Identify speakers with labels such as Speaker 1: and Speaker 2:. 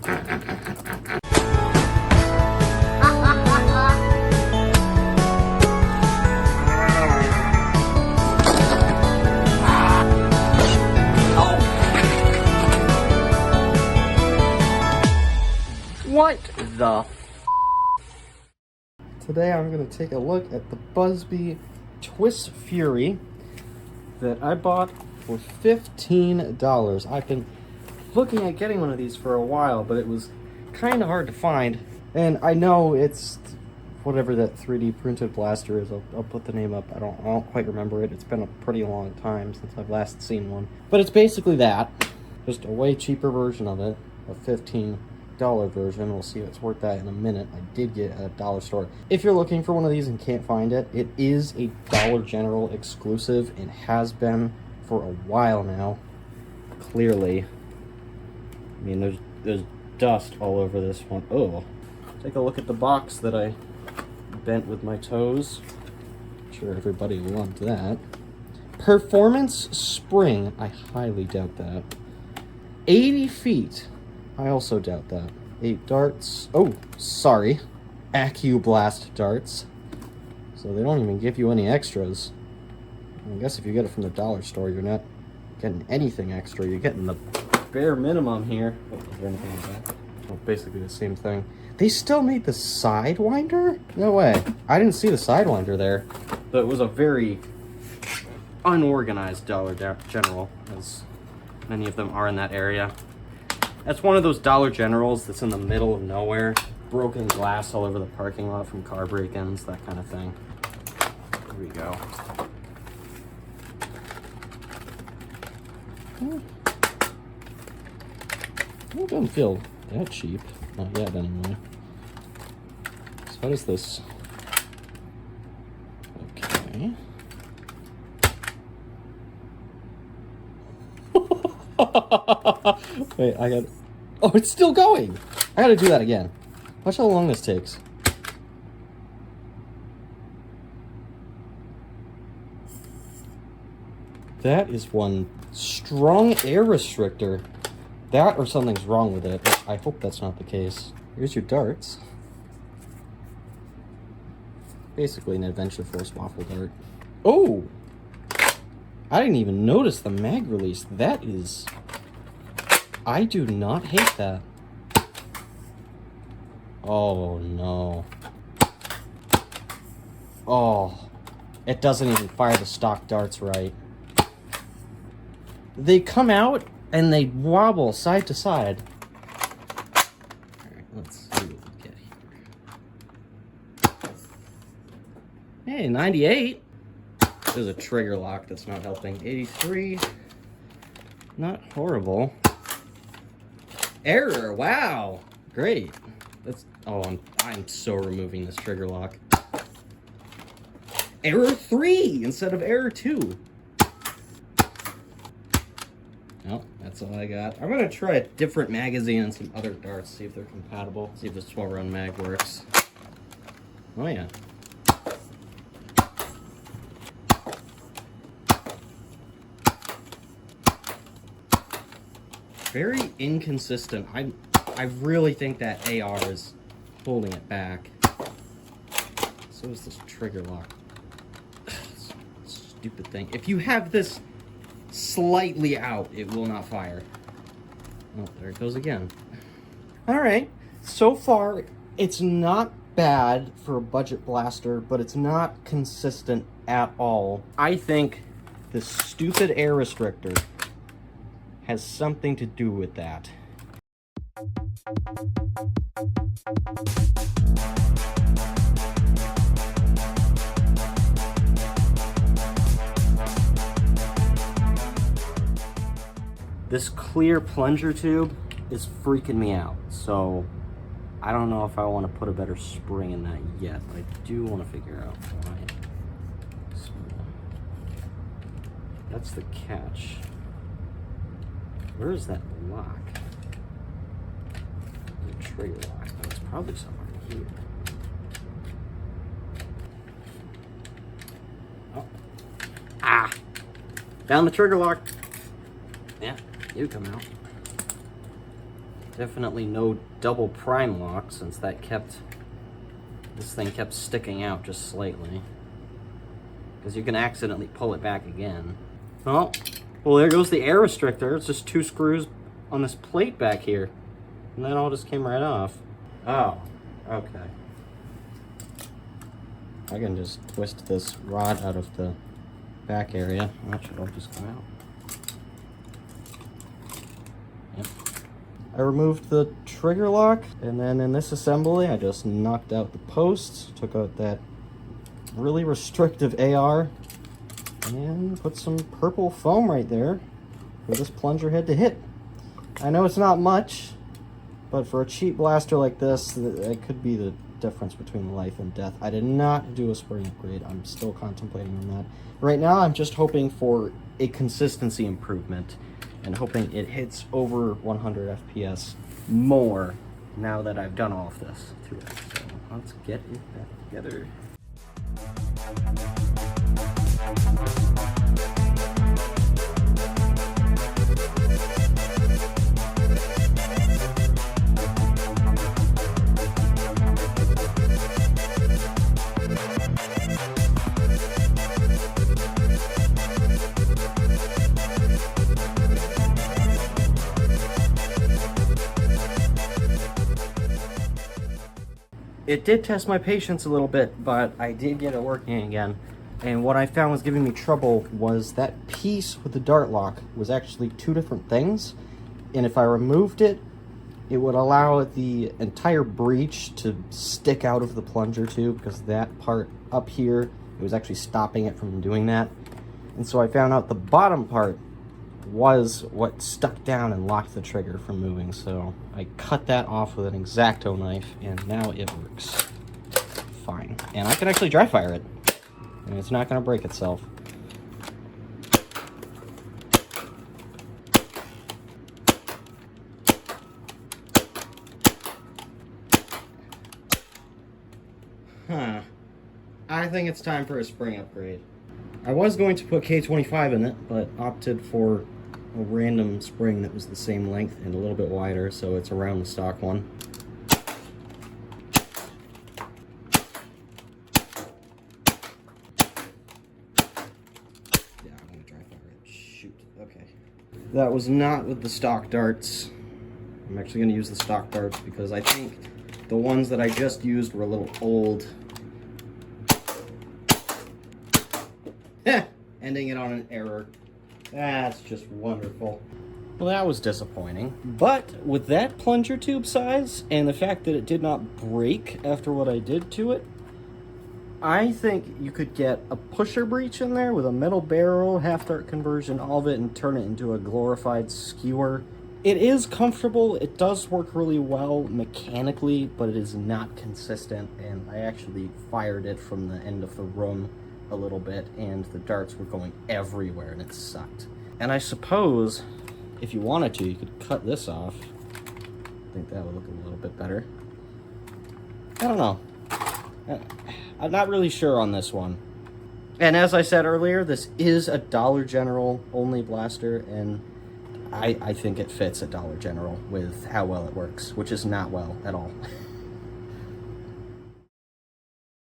Speaker 1: What the
Speaker 2: Today I'm going to take a look at the Buzzbee Twist Fury that I bought for $15. I've been looking at getting one of these for a while, but it was kind of hard to find. And I know it's whatever that 3D printed blaster is. I'll put the name up. I don't quite remember it. It's been a pretty long time since I've last seen one. But it's basically that. Just a way cheaper version of it. A $15 version. We'll see if it's worth that in a minute. I did get at a dollar store. If you're looking for one of these and can't find it, it is a Dollar General exclusive and has been for a while now. Clearly. I mean, there's dust all over this one. Oh. Take a look at the box that I bent with my toes. I'm sure everybody loved that. Performance spring. I highly doubt that. 80 feet. I also doubt that. 8 darts. Oh, sorry. AccuBlast darts. So they don't even give you any extras. I guess if you get it from the dollar store, you're not getting anything extra. You're getting the bare minimum here. Oh, is there anything like that? Well, basically the same thing. They still made the Sidewinder? No way. I didn't see the Sidewinder there. But it was a very unorganized Dollar General, as many of them are in that area. That's one of those Dollar Generals that's in the middle of nowhere. Broken glass all over the parking lot from car break-ins, that kind of thing. Here we go. It doesn't feel that cheap. Not yet, anyway. So what is this? Okay. Wait, I got... Oh, it's still going! I gotta do that again. Watch how long this takes. That is one strong air restrictor. That or something's wrong with it. I hope that's not the case. Here's your darts. Basically an Adventure Force waffle dart. Oh! I didn't even notice the mag release. That is... I do not hate that. Oh, no. Oh. It doesn't even fire the stock darts right. They come out and they wobble side to side. Alright, let's see what we get here. Hey, 98. There's a trigger lock that's not helping. 83. Not horrible. Error, wow. Great. That's I'm so removing this trigger lock. Error 3 instead of error 2. Nope, that's all I got. I'm gonna try a different magazine and some other darts, see if they're compatible. See if this 12-round mag works. Oh yeah. Very inconsistent. I really think that AR is holding it back. So is this trigger lock. Stupid thing. If you have this slightly out, it will not fire. Oh, there it goes again. Alright, so far it's not bad for a budget blaster, but it's not consistent at all. I think this stupid air restrictor has something to do with that. This clear plunger tube is freaking me out, so I don't know if I want to put a better spring in that yet, but I do want to figure out why. So, that's the catch. Where is that lock? The trigger lock. Oh, it's probably somewhere here. Oh. Ah! Found the trigger lock. Yeah, you come out. Definitely no double prime lock, since this thing kept sticking out just slightly. Because you can accidentally pull it back again. Oh, well, there goes the air restrictor. It's just 2 screws on this plate back here. And that all just came right off. Oh, okay. I can just twist this rod out of the back area. That should all just come out. Yep. I removed the trigger lock, and then in this assembly, I just knocked out the posts, took out that really restrictive AR, and put some purple foam right there for this plunger head to hit. I know it's not much, but for a cheap blaster like this, it could be the difference between life and death. I did not do a spring upgrade. I'm still contemplating on that. Right now, I'm just hoping for a consistency improvement and hoping it hits over 100 FPS more now that I've done all of this to it. So let's get it back together. It did test my patience a little bit, but I did get it working again. And what I found was giving me trouble was that piece with the dart lock was actually 2 different things. And if I removed it, it would allow the entire breech to stick out of the plunger too, because that part up here, it was actually stopping it from doing that. And so I found out the bottom part was what stuck down and locked the trigger from moving, so I cut that off with an X-Acto knife, and now it works fine. And I can actually dry fire it, and it's not going to break itself. I think it's time for a spring upgrade. I was going to put K25 in it, but opted for a random spring that was the same length and a little bit wider, so it's around the stock one. Yeah, I'm gonna dry fire it. Shoot. Okay. That was not with the stock darts. I'm actually gonna use the stock darts because I think the ones that I just used were a little old. Ending it on an error. That's just wonderful. Well, that was disappointing. But with that plunger tube size and the fact that it did not break after what I did to it, I think you could get a pusher breech in there with a metal barrel, half-dart conversion, all of it, and turn it into a glorified skewer. It is comfortable. It does work really well mechanically, but it is not consistent, and I actually fired it from the end of the room a little bit, and the darts were going everywhere, and it sucked. And I suppose if you wanted to, you could cut this off. I think that would look a little bit better. I don't know. I'm not really sure on this one. And as I said earlier, this is a Dollar General only blaster, and I think it fits at Dollar General with how well it works, which is not well at all.